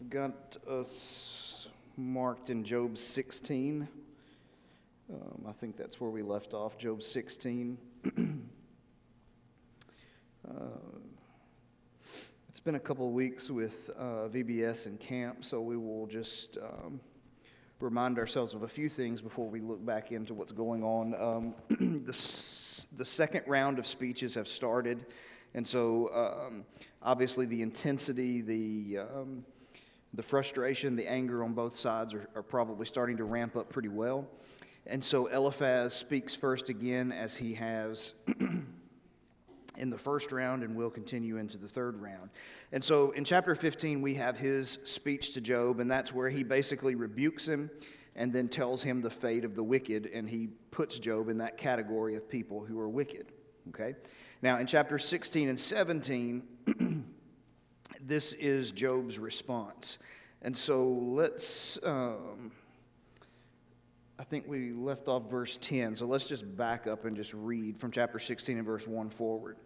I've got us marked in Job 16. I think that's where we left off, Job 16. It's been a couple of weeks with VBS and camp, so we will just remind ourselves of a few things before we look back into what's going on. The second round of speeches have started, and so obviously the intensity, the frustration, the anger on both sides are probably starting to ramp up pretty well. And so Eliphaz speaks first again, as he has in the first round, and will continue into the third round. And so in chapter 15, we have his speech to Job, and that's where he basically rebukes him and then tells him the fate of the wicked, and he puts Job in that category of people who are wicked. Okay? Now, in chapters 16 and 17, this is Job's response. And so let's, I think we left off verse 10, so let's just back up and just read from chapter 16 and verse 1 forward.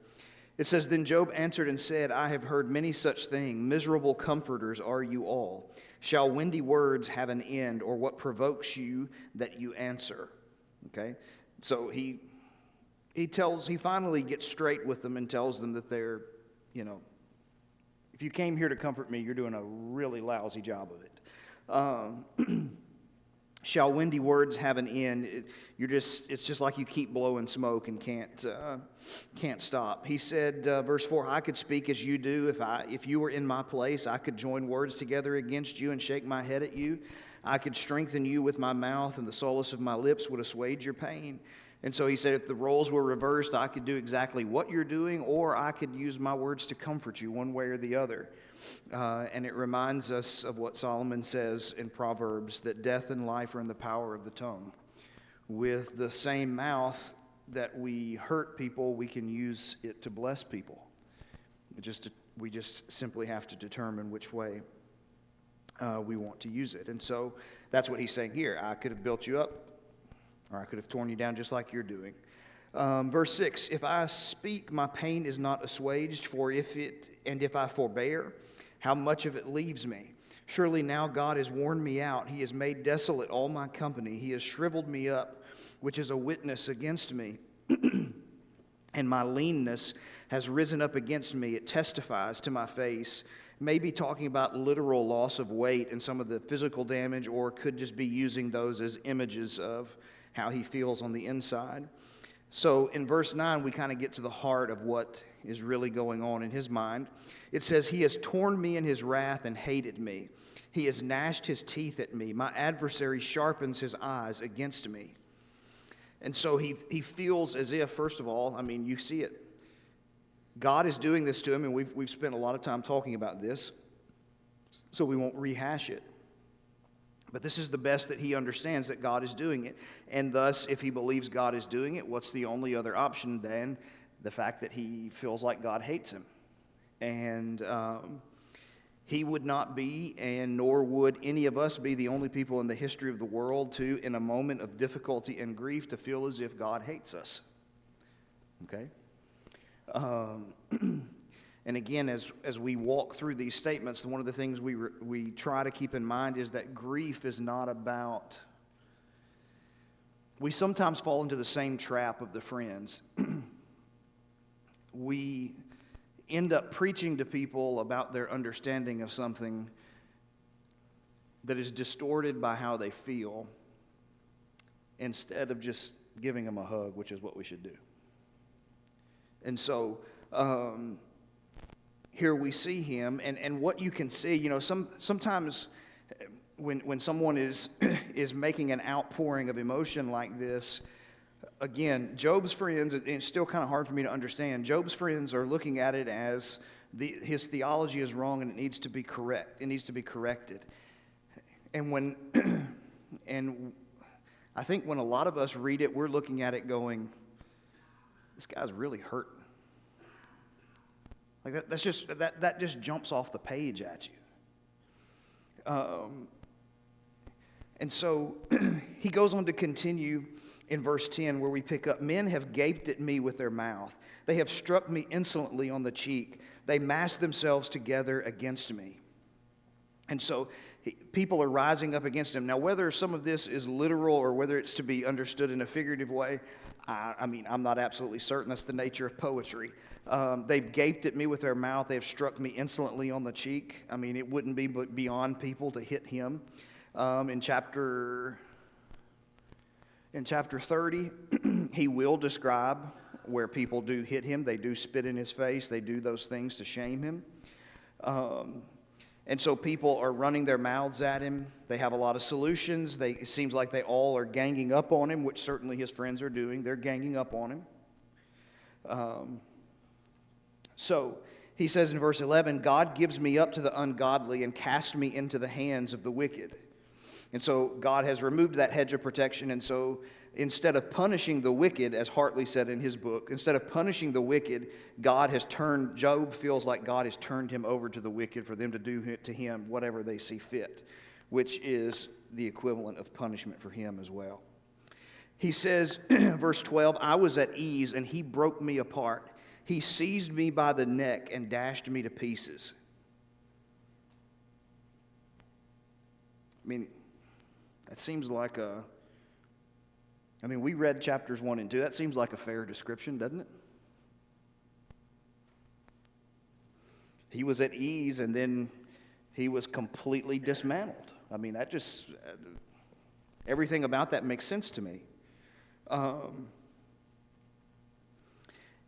It says, "Then Job answered and said, I have heard many such things. Miserable comforters are you all. Shall windy words have an end, or what provokes you that you answer?" Okay? So he finally gets straight with them and tells them that they're, if you came here to comfort me, you're doing a really lousy job of it. Shall windy words have an end? It's just like you keep blowing smoke and can't stop. He said, verse 4, "I could speak as you do. If you were in my place, I could join words together against you and shake my head at you. I could strengthen you with my mouth, and the solace of my lips would assuage your pain." And so he said, if the roles were reversed, I could do exactly what you're doing, or I could use my words to comfort you one way or the other. And it reminds us of what Solomon says in Proverbs, that death and life are in the power of the tongue. With the same mouth that we hurt people, we can use it to bless people. We just simply have to determine which way we want to use it. And so that's what he's saying here. I could have built you up, or I could have torn you down just like you're doing. Verse 6, "If I speak, my pain is not assuaged, if I forbear, how much of it leaves me? Surely now God has worn me out. He has made desolate all my company. He has shriveled me up, which is a witness against me. And my leanness has risen up against me. It testifies to my face." Maybe talking about literal loss of weight and some of the physical damage, or could just be using those as images of how he feels on the inside. So in verse 9, we kind of get to the heart of what is really going on in his mind. It says, "He has torn me in his wrath and hated me. He has gnashed his teeth at me. My adversary sharpens his eyes against me." And so he feels as if, first of all, you see it. God is doing this to him, and we've spent a lot of time talking about this, so we won't rehash it. But this is the best that he understands, that God is doing it. And thus, if he believes God is doing it, what's the only other option than the fact that he feels like God hates him? And he would not be, and nor would any of us be, the only people in the history of the world to, in a moment of difficulty and grief, to feel as if God hates us. Okay? And again, as we walk through these statements, one of the things we try to keep in mind is that grief is not about... We sometimes fall into the same trap of the friends. We end up preaching to people about their understanding of something that is distorted by how they feel, instead of just giving them a hug, which is what we should do. And so... here we see him, and what you can see, sometimes when someone is making an outpouring of emotion like this, again, Job's friends, and it's still kind of hard for me to understand, Job's friends are looking at it as his theology is wrong and it needs to be corrected. And and I think when a lot of us read it, we're looking at it going, this guy's really hurting. Like that just jumps off the page at you. And so he goes on to continue in verse 10, where we pick up, "Men have gaped at me with their mouth. They have struck me insolently on the cheek. They mass themselves together against me." And so people are rising up against him. Now, whether some of this is literal or whether it's to be understood in a figurative way, I'm not absolutely certain. That's the nature of poetry. They've gaped at me with their mouth. They've struck me insolently on the cheek. I mean, it wouldn't be beyond people to hit him. In chapter 30, he will describe where people do hit him. They do spit in his face. They do those things to shame him. And so people are running their mouths at him. They have a lot of solutions. It seems like they all are ganging up on him, which certainly his friends are doing. They're ganging up on him. So he says in verse 11, God gives me up to the ungodly and casts me into the hands of the wicked. And so God has removed that hedge of protection. And so instead of punishing the wicked, as Hartley said in his book, instead of punishing the wicked, Job feels like God has turned him over to the wicked for them to do to him whatever they see fit, which is the equivalent of punishment for him as well. He says, verse 12, I was at ease and he broke me apart. He seized me by the neck and dashed me to pieces. I mean, that seems like we read chapters 1 and 2. That seems like a fair description, doesn't it? He was at ease and then he was completely dismantled. I mean, everything about that makes sense to me.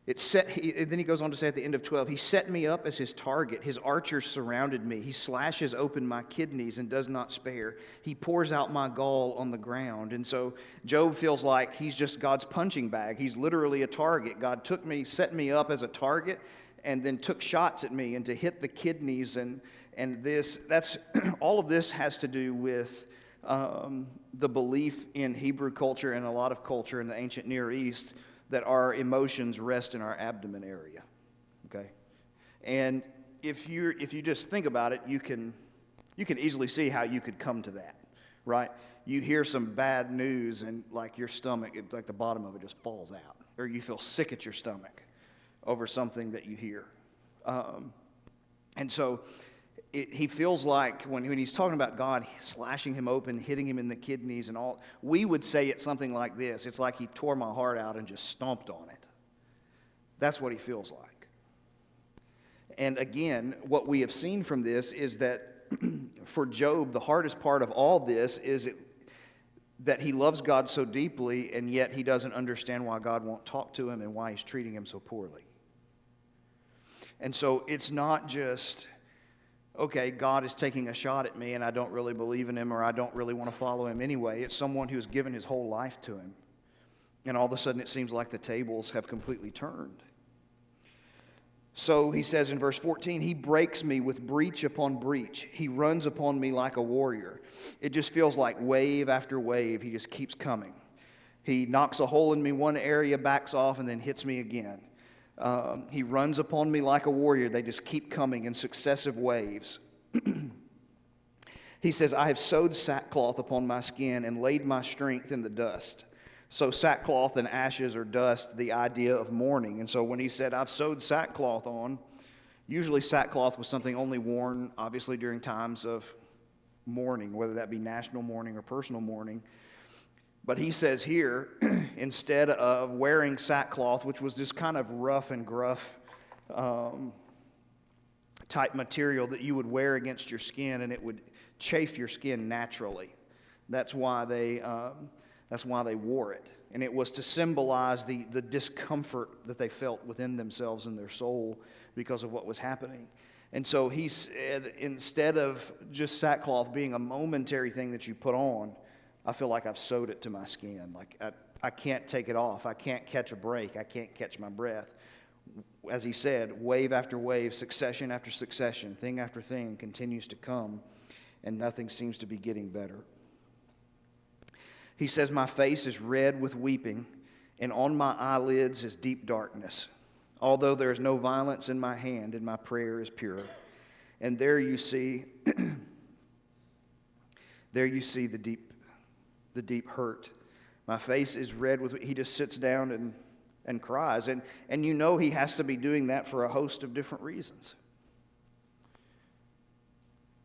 Then he goes on to say at the end of 12, he set me up as his target. His archers surrounded me. He slashes open my kidneys and does not spare. He pours out my gall on the ground. And so Job feels like he's just God's punching bag. He's literally a target. God set me up as a target and then took shots at me and to hit the kidneys. And that's all of this has to do with the belief in Hebrew culture and a lot of culture in the ancient Near East that our emotions rest in our abdomen area, okay? And if you just think about it, you can easily see how you could come to that, right? You hear some bad news and like your stomach, it's like the bottom of it just falls out, or you feel sick at your stomach over something that you hear. And so he feels like when he's talking about God slashing him open, hitting him in the kidneys and all, we would say it's something like this. It's like he tore my heart out and just stomped on it. That's what he feels like. And again, what we have seen from this is that for Job, the hardest part of all this is that he loves God so deeply, and yet he doesn't understand why God won't talk to him and why he's treating him so poorly. And so it's not just, okay, God is taking a shot at me and I don't really believe in him or I don't really want to follow him anyway. It's someone who's given his whole life to him. And all of a sudden it seems like the tables have completely turned. So he says in verse 14, he breaks me with breach upon breach. He runs upon me like a warrior. It just feels like wave after wave. He just keeps coming. He knocks a hole in me one area, backs off, and then hits me again. He runs upon me like a warrior. They just keep coming in successive waves. He says, I have sewed sackcloth upon my skin and laid my strength in the dust. So sackcloth and ashes or dust, the idea of mourning. And so when he said, I've sewed sackcloth on, usually sackcloth was something only worn, obviously, during times of mourning, whether that be national mourning or personal mourning. But he says here, instead of wearing sackcloth, which was this kind of rough and gruff type material that you would wear against your skin, and it would chafe your skin naturally. That's why they wore it. And it was to symbolize the discomfort that they felt within themselves and their soul because of what was happening. And so he said, instead of just sackcloth being a momentary thing that you put on, I feel like I've sewed it to my skin. Like I can't take it off. I can't catch a break. I can't catch my breath. As he said, wave after wave, succession after succession, thing after thing continues to come, and nothing seems to be getting better. He says, my face is red with weeping, and on my eyelids is deep darkness. Although there is no violence in my hand, and my prayer is pure. And there you see the deep hurt. My face is red with, he just sits down and cries. And you know he has to be doing that for a host of different reasons.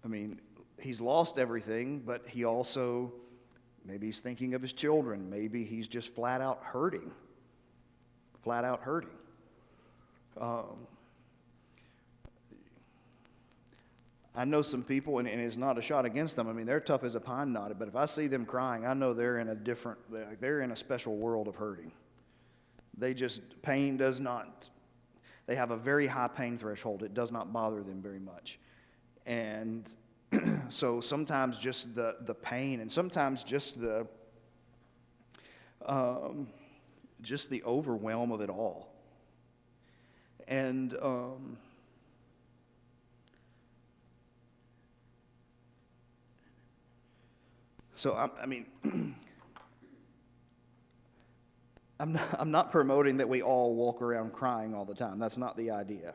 I mean, he's lost everything, but he also, maybe he's thinking of his children. Maybe he's just flat out hurting. Flat out hurting. I know some people, and it's not a shot against them. I mean, they're tough as a pine knot, but if I see them crying, I know they're in a special world of hurting. Pain does not, they have a very high pain threshold. It does not bother them very much. And so sometimes just the pain, and sometimes just the overwhelm of it all. And so I mean, I'm not promoting that we all walk around crying all the time. That's not the idea.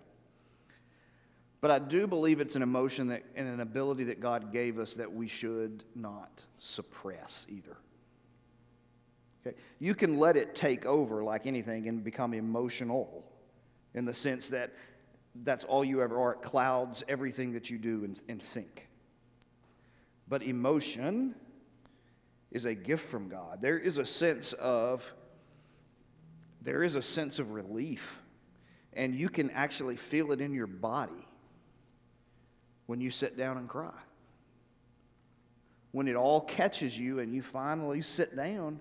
But I do believe it's an emotion and an ability that God gave us that we should not suppress either. Okay? You can let it take over like anything and become emotional in the sense that that's all you ever are. It clouds everything that you do and think. But emotion is a gift from God. There is a sense of relief, and you can actually feel it in your body when you sit down and cry. When it all catches you and you finally sit down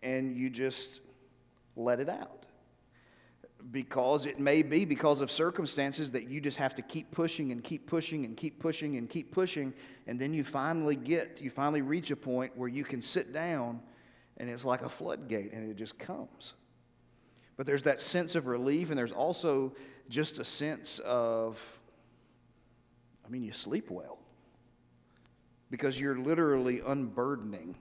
and you just let it out. Because it may be because of circumstances that you just have to keep pushing and keep pushing and keep pushing and keep pushing, and then you finally reach a point where you can sit down and it's like a floodgate and it just comes. But there's that sense of relief, and there's also just a sense of, you sleep well. Because you're literally unburdening.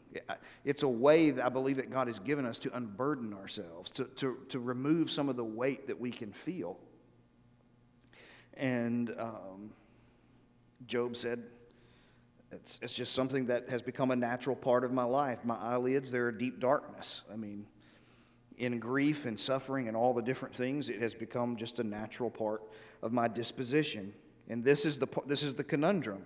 It's a way that I believe that God has given us to unburden ourselves, to remove some of the weight that we can feel. And Job said, it's just something that has become a natural part of my life. My eyelids, they're a deep darkness. In grief and suffering and all the different things, it has become just a natural part of my disposition. And this is the conundrum.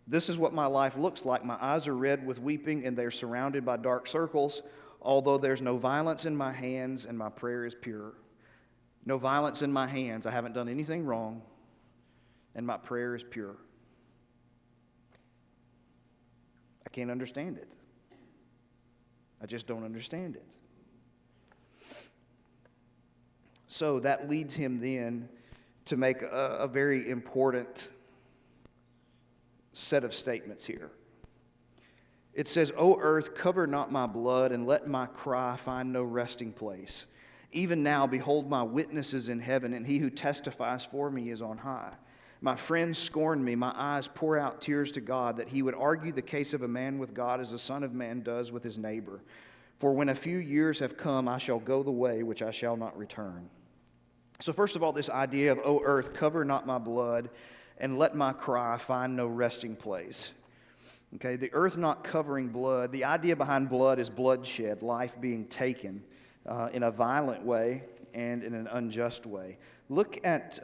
This is what my life looks like. My eyes are red with weeping, and they're surrounded by dark circles, although there's no violence in my hands, and my prayer is pure. No violence in my hands. I haven't done anything wrong, and my prayer is pure. I can't understand it. I just don't understand it. So that leads him then to make a very important set of statements here. It says, O earth, cover not my blood, and let my cry find no resting place. Even now, behold, my witness is in heaven, and he who testifies for me is on high. My friends scorn me. My eyes pour out tears to God, that he would argue the case of a man with God as the Son of Man does with his neighbor. For when a few years have come, I shall go the way which I shall not return. So first of all, this idea of, O earth, cover not my blood, and let my cry find no resting place. Okay, the earth not covering blood. The idea behind blood is bloodshed, life being taken in a violent way and in an unjust way. Look at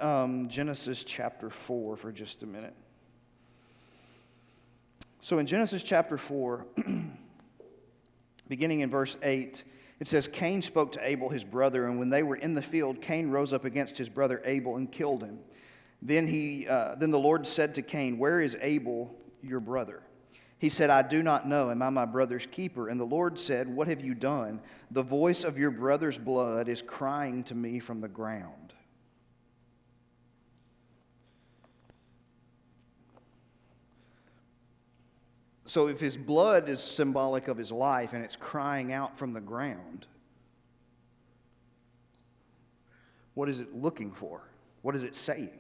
Genesis chapter 4 for just a minute. So in Genesis chapter 4, beginning in verse 8, it says, Cain spoke to Abel his brother, and when they were in the field, Cain rose up against his brother Abel and killed him. Then the Lord said to Cain, Where is Abel, your brother? He said, I do not know. Am I my brother's keeper? And the Lord said, What have you done? The voice of your brother's blood is crying to me from the ground. So if his blood is symbolic of his life and it's crying out from the ground, what is it looking for? What is it saying?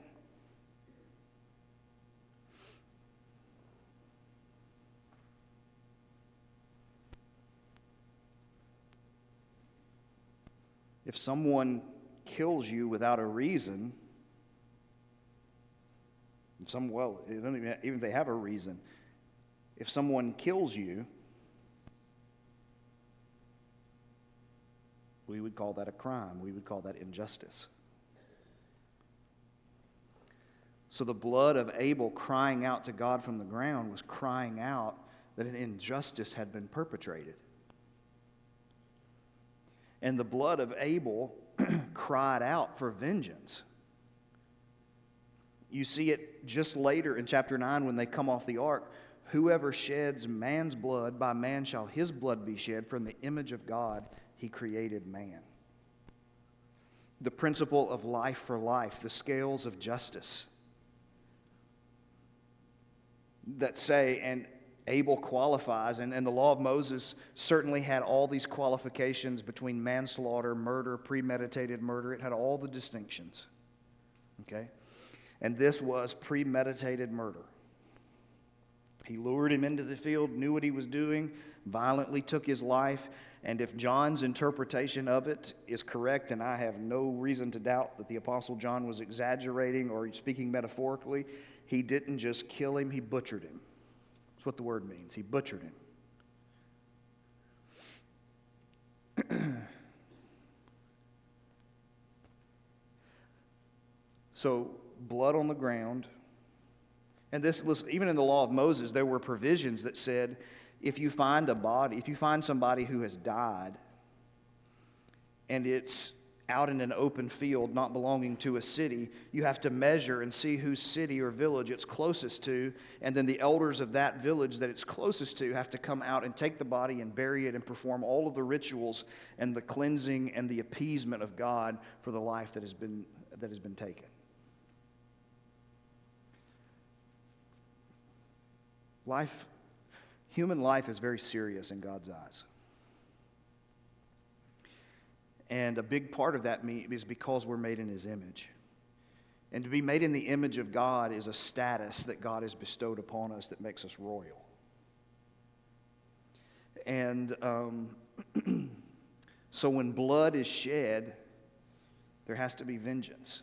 If someone kills you without a reason, even if they have a reason, if someone kills you, we would call that a crime. We would call that injustice. So the blood of Abel crying out to God from the ground was crying out that an injustice had been perpetrated. And the blood of Abel cried out for vengeance. You see it just later in chapter 9 when they come off the ark. Whoever sheds man's blood, by man shall his blood be shed. From the image of God he created man. The principle of life for life, the scales of justice that say, and Abel qualifies, and the law of Moses certainly had all these qualifications between manslaughter, murder, premeditated murder. It had all the distinctions. Okay? And this was premeditated murder. He lured him into the field, knew what he was doing, violently took his life, and if John's interpretation of it is correct, and I have no reason to doubt that the Apostle John was exaggerating or speaking metaphorically, he didn't just kill him, he butchered him. That's what the word means. He butchered him. So, blood on the ground. And this, listen, even in the law of Moses, there were provisions that said, if you find a body, if you find somebody who has died, and it's out in an open field not belonging to a city, you have to measure and see whose city or village it's closest to, and then the elders of that village that it's closest to have to come out and take the body and bury it and perform all of the rituals and the cleansing and the appeasement of God for the life that has been taken. Human life is very serious in God's eyes. And a big part of that is because we're made in His image. And to be made in the image of God is a status that God has bestowed upon us that makes us royal. And so when blood is shed, there has to be vengeance.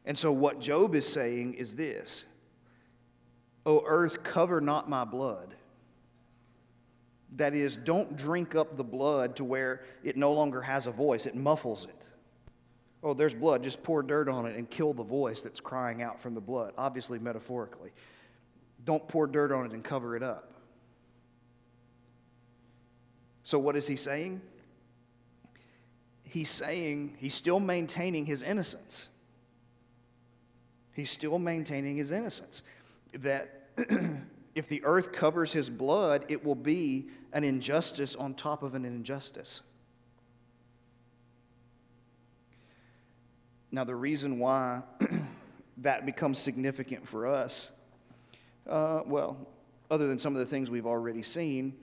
And so what Job is saying is this: O earth, cover not my blood. That is, don't drink up the blood to where it no longer has a voice. It muffles it. Oh, there's blood. Just pour dirt on it and kill the voice that's crying out from the blood. Obviously, metaphorically. Don't pour dirt on it and cover it up. So what is he saying? He's saying he's still maintaining his innocence. He's still maintaining his innocence. That if the earth covers his blood, it will be an injustice on top of an injustice. Now, the reason why that becomes significant for us, other than some of the things we've already seen,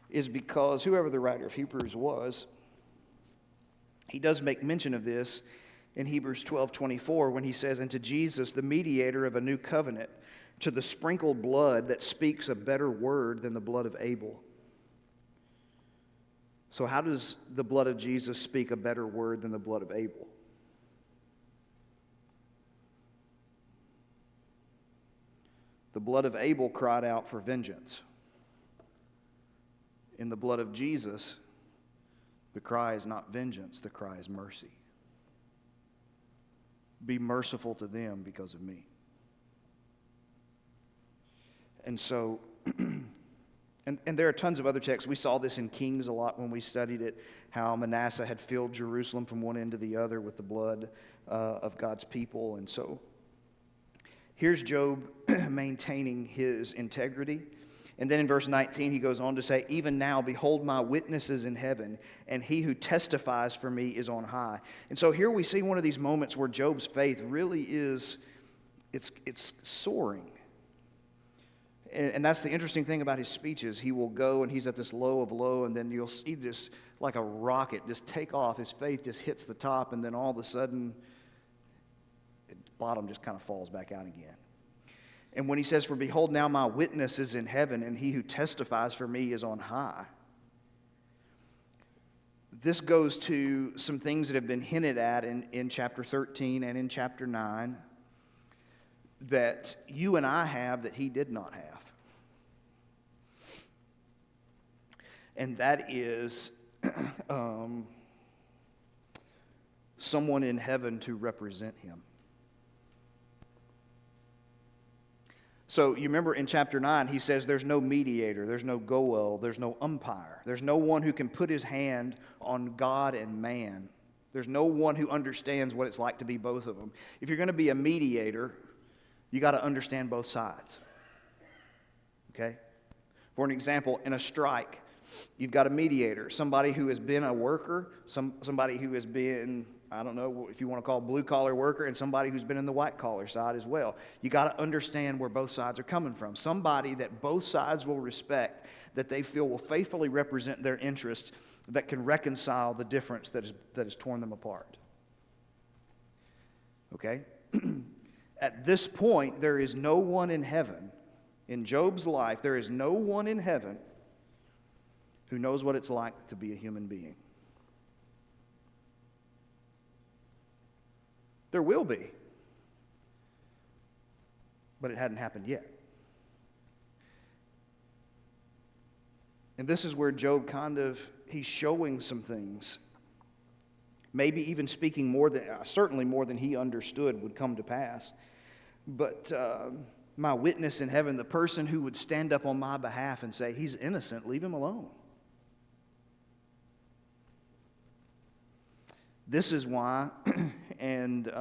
is because whoever the writer of Hebrews was, he does make mention of this in Hebrews 12:24 when he says, "And to Jesus, the mediator of a new covenant, to the sprinkled blood that speaks a better word than the blood of Abel." So how does the blood of Jesus speak a better word than the blood of Abel? The blood of Abel cried out for vengeance. In the blood of Jesus, the cry is not vengeance, the cry is mercy. Be merciful to them because of me. And so, and there are tons of other texts. We saw this in Kings a lot when we studied it, how Manasseh had filled Jerusalem from one end to the other with the blood of God's people. And so, here's Job maintaining his integrity. And then in verse 19, he goes on to say, "Even now, behold, my witness is in heaven, and he who testifies for me is on high." And so here we see one of these moments where Job's faith really is, it's soaring. And that's the interesting thing about his speeches. He will go and he's at this low of low, and then you'll see this like a rocket just take off. His faith just hits the top, and then all of a sudden, the bottom just kind of falls back out again. And when he says, "For behold, now my witness is in heaven, and he who testifies for me is on high," this goes to some things that have been hinted at in chapter 13 and in chapter 9 that you and I have that he did not have. And that is someone in heaven to represent him. So you remember in chapter 9, he says there's no mediator, there's no goel, there's no umpire. There's no one who can put his hand on God and man. There's no one who understands what it's like to be both of them. If you're going to be a mediator, you got to understand both sides. Okay? For an example, in a strike, you've got a mediator, somebody who has been a worker, somebody who has been, I don't know if you want to call blue-collar worker, and somebody who's been in the white-collar side as well. You got to understand where both sides are coming from. Somebody that both sides will respect, that they feel will faithfully represent their interests, that can reconcile the difference that has torn them apart. Okay? At this point, there is no one in heaven, in Job's life, there is no one in heaven who knows what it's like to be a human being. There will be, but it hadn't happened yet. And this is where Job he's showing some things. Maybe even speaking certainly more than he understood would come to pass. But my witness in heaven, the person who would stand up on my behalf and say, he's innocent, leave him alone. This is why, and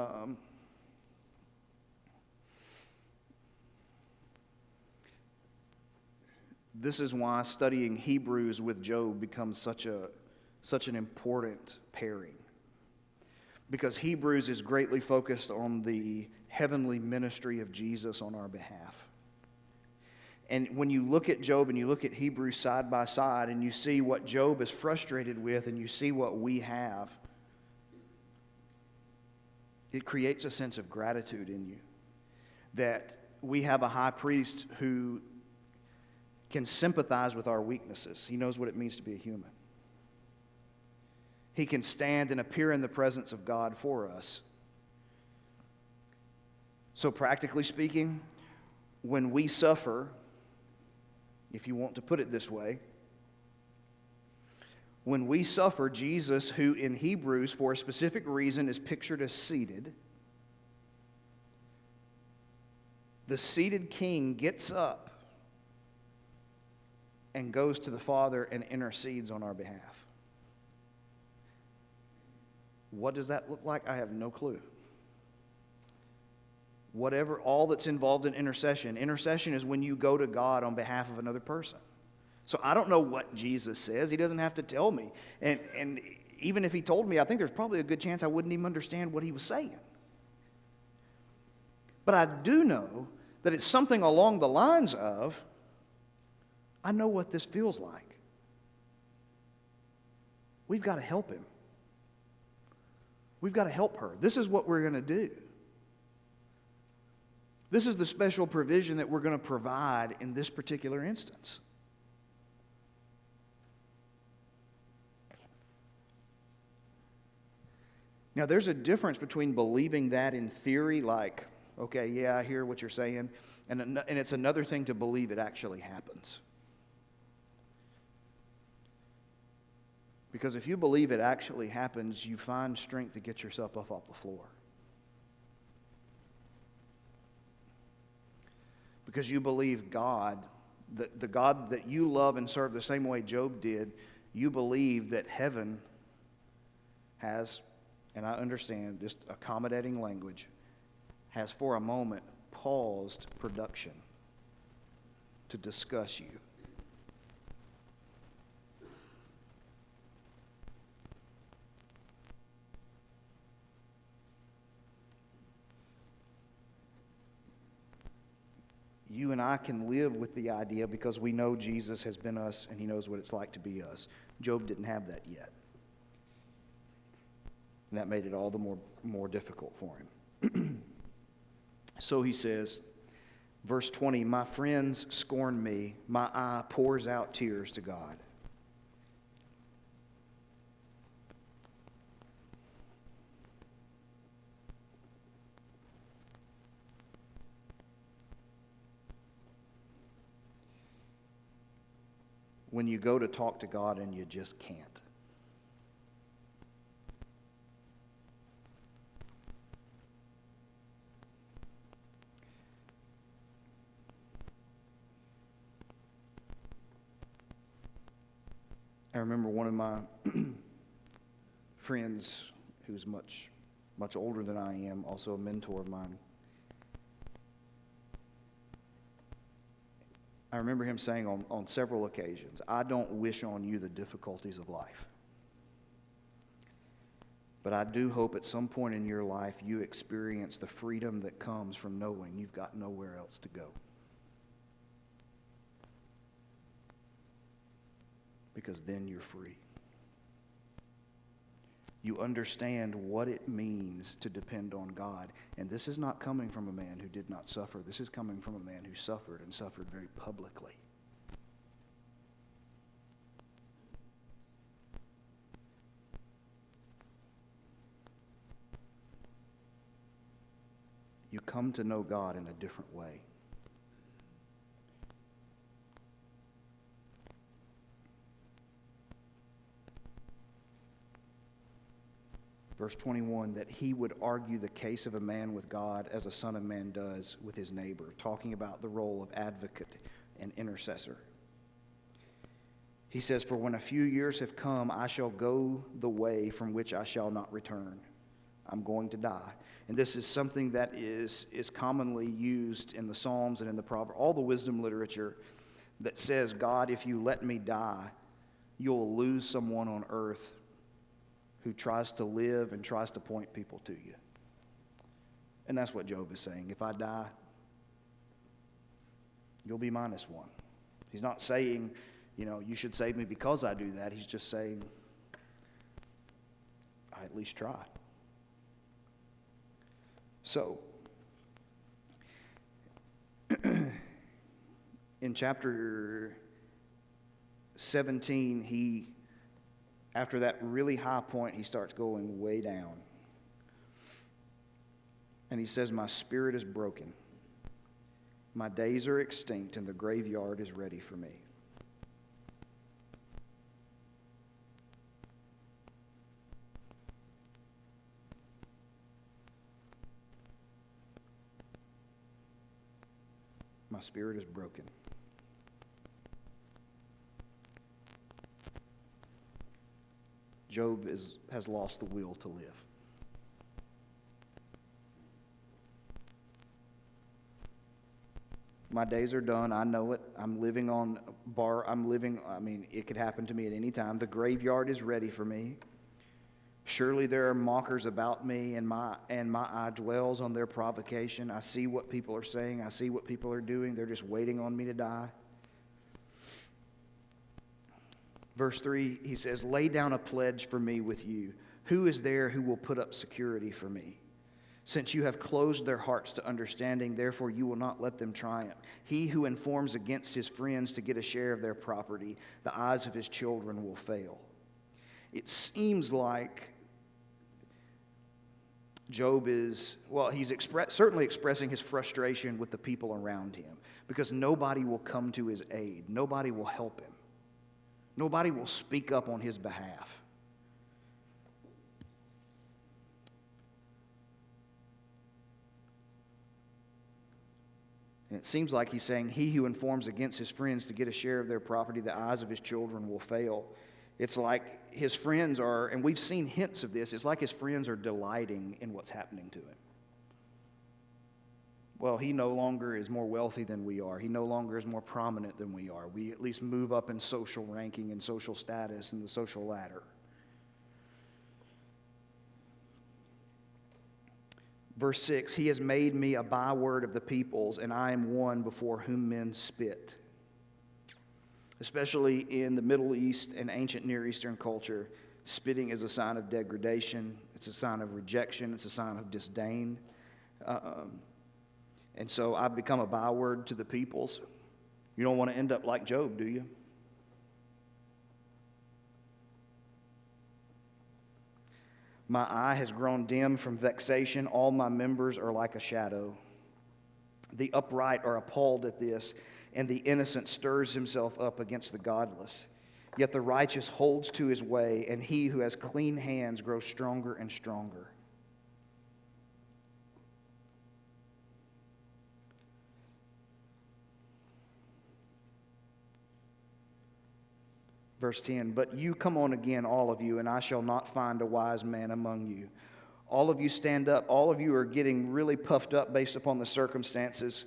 this is why studying Hebrews with Job becomes such an important pairing. Because Hebrews is greatly focused on the heavenly ministry of Jesus on our behalf. And when you look at Job and you look at Hebrews side by side and you see what Job is frustrated with and you see what we have, it creates a sense of gratitude in you that we have a high priest who can sympathize with our weaknesses. He knows what it means to be a human. He can stand and appear in the presence of God for us. So practically speaking, when we suffer, if you want to put it this way, when we suffer, Jesus, who in Hebrews for a specific reason is pictured as seated, the seated king gets up and goes to the Father and intercedes on our behalf. What does that look like? I have no clue. All that's involved in intercession. Intercession is when you go to God on behalf of another person. So I don't know what Jesus says. He doesn't have to tell me. And even if he told me, I think there's probably a good chance I wouldn't even understand what he was saying. But I do know that it's something along the lines of, I know what this feels like. We've got to help him. We've got to help her. This is what we're going to do. This is the special provision that we're going to provide in this particular instance. Now, there's a difference between believing that in theory, like, okay, yeah, I hear what you're saying, and it's another thing to believe it actually happens. Because if you believe it actually happens, you find strength to get yourself up off the floor. Because you believe God, the God that you love and serve the same way Job did, you believe that heaven has, and I understand just accommodating language, has for a moment paused production to discuss you. You and I can live with the idea because we know Jesus has been us and he knows what it's like to be us. Job didn't have that yet. And that made it all the more difficult for him. So he says, verse 20, my friends scorn me, my eye pours out tears to God. When you go to talk to God and you just can't. remember one of my friends who's much older than I am, also a mentor of mine. I remember him saying on several occasions, I don't wish on you the difficulties of life. But I do hope at some point in your life you experience the freedom that comes from knowing you've got nowhere else to go. Because then you're free. You understand what it means to depend on God. And this is not coming from a man who did not suffer. This is coming from a man who suffered, and suffered very publicly. You come to know God in a different way. Verse 21, that he would argue the case of a man with God as a son of man does with his neighbor, talking about the role of advocate and intercessor. He says, for when a few years have come, I shall go the way from which I shall not return. I'm going to die. And this is something that is commonly used in the Psalms and in the Proverbs, all the wisdom literature that says, God, if you let me die, you'll lose someone on earth who tries to live and tries to point people to you. And that's what Job is saying. If I die, you'll be -1. He's not saying, you should save me because I do that. He's just saying, I at least try. So, in chapter 17, after that really high point, he starts going way down. And he says, my spirit is broken. My days are extinct, and the graveyard is ready for me. My spirit is broken. Job has lost the will to live. My days are done. I know it. It could happen to me at any time. The graveyard is ready for me. Surely there are mockers about me, and my eye dwells on their provocation. I see what people are saying. I see what people are doing. They're just waiting on me to die. Verse 3, he says, lay down a pledge for me with you. Who is there who will put up security for me? Since you have closed their hearts to understanding, therefore you will not let them triumph. He who informs against his friends to get a share of their property, the eyes of his children will fail. It seems like Job is, he's certainly expressing his frustration with the people around him, because nobody will come to his aid. Nobody will help him. Nobody will speak up on his behalf. And it seems like he's saying, he who informs against his friends to get a share of their property, the eyes of his children will fail. It's like his friends are, and we've seen hints of this, it's like his friends are delighting in what's happening to him. Well, he no longer is more wealthy than we are. He no longer is more prominent than we are. We at least move up in social ranking and social status and the social ladder. Verse 6, he has made me a byword of the peoples, and I am one before whom men spit. Especially in the Middle East and ancient Near Eastern culture, spitting is a sign of degradation. It's a sign of rejection. It's a sign of disdain. And so I've become a byword to the peoples. You don't want to end up like Job, do you? My eye has grown dim from vexation. All my members are like a shadow. The upright are appalled at this, and the innocent stirs himself up against the godless. Yet the righteous holds to his way, and he who has clean hands grows stronger and stronger. Verse 10, but you come on again, all of you, and I shall not find a wise man among you. All of you stand up. All of you are getting really puffed up based upon the circumstances,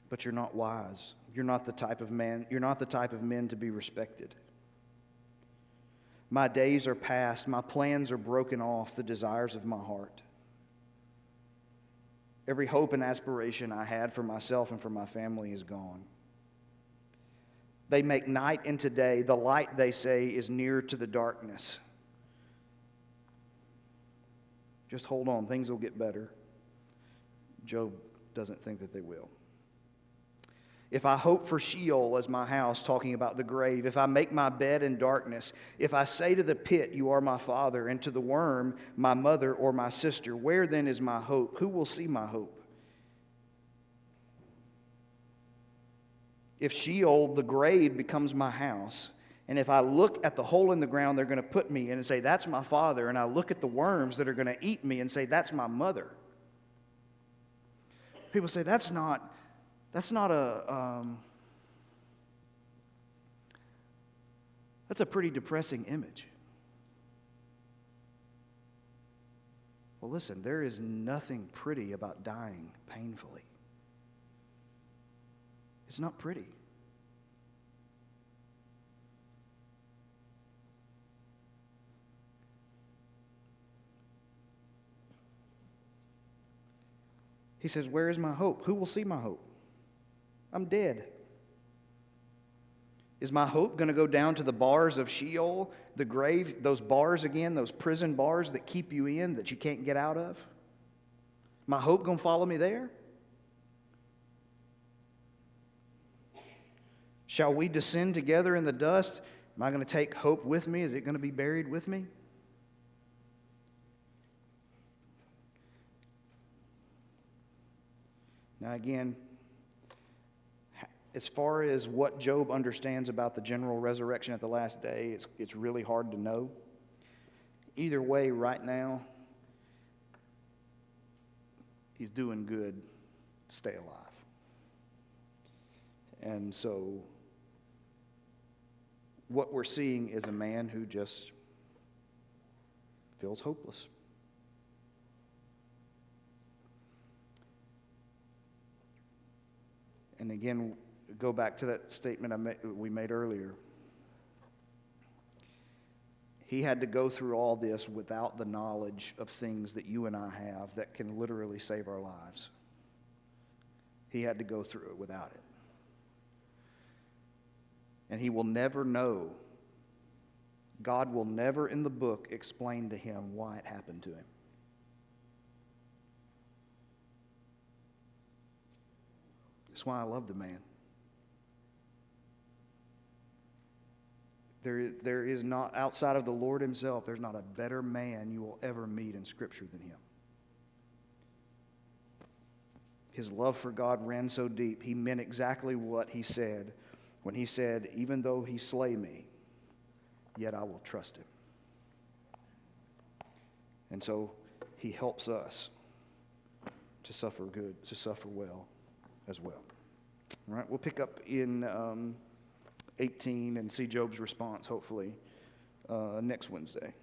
but you're not wise. You're not the type of man. You're not the type of men to be respected. My days are past. My plans are broken off, the desires of my heart. Every hope and aspiration I had for myself and for my family is gone. They make night into day. The light, they say, is near to the darkness. Just hold on. Things will get better. Job doesn't think that they will. If I hope for Sheol as my house, talking about the grave, if I make my bed in darkness, if I say to the pit, you are my father, and to the worm, my mother or my sister, where then is my hope? Who will see my hope? If Sheol, the grave, becomes my house, and if I look at the hole in the ground they're going to put me in and say, that's my father, and I look at the worms that are going to eat me and say, that's my mother. People say, that's not that's a pretty depressing image. Well, listen, there is nothing pretty about dying painfully. It's not pretty. He says, where is my hope? Who will see my hope? I'm dead. Is my hope going to go down to the bars of Sheol, the grave, those bars again, those prison bars that keep you in, that you can't get out of? My hope going to follow me there? Shall we descend together in the dust? Am I going to take hope with me? Is it going to be buried with me? Now again, as far as what Job understands about the general resurrection at the last day, it's really hard to know. Either way, right now, he's doing good to stay alive. And so, what we're seeing is a man who just feels hopeless. And again, go back to that statement we made earlier. He had to go through all this without the knowledge of things that you and I have that can literally save our lives. He had to go through it without it. And he will never know. God will never in the book explain to him why it happened to him. That's why I love the man. There is not, outside of the Lord himself, there's not a better man you will ever meet in Scripture than him. His love for God ran so deep, he meant exactly what he said when he said, even though he slay me, yet I will trust him. And so he helps us to suffer good, to suffer well as well. All right, we'll pick up in 18 and see Job's response, hopefully, next Wednesday.